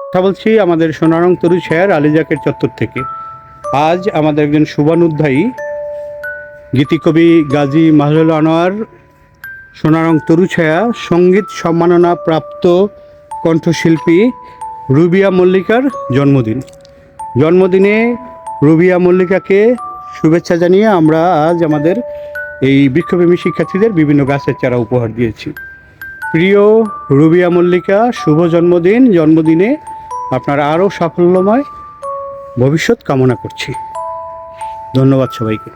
কথা বলছি আমাদের সোনারং তরুছায়ার আলিজাকের চত্বর থেকে। আজ আমাদের একজন শুভানুধ্যায়ী গীতিকবি গাজী মাহরুল আনোয়ার সোনারং তরুছায়া সঙ্গীত সম্মাননা প্রাপ্ত কণ্ঠশিল্পী রুবিয়া মল্লিকার জন্মদিনে রুবিয়া মল্লিকাকে শুভেচ্ছা জানিয়ে আমরা আজ আমাদের এই বৃক্ষপ্রেমী শিক্ষার্থীদের বিভিন্ন গাছের চারা উপহার দিয়েছি। প্রিয় রুবিয়া মল্লিকা, শুভ জন্মদিনে আপনার আরও সাফল্যময় ভবিষ্যৎ কামনা করছি। ধন্যবাদ সবাইকে।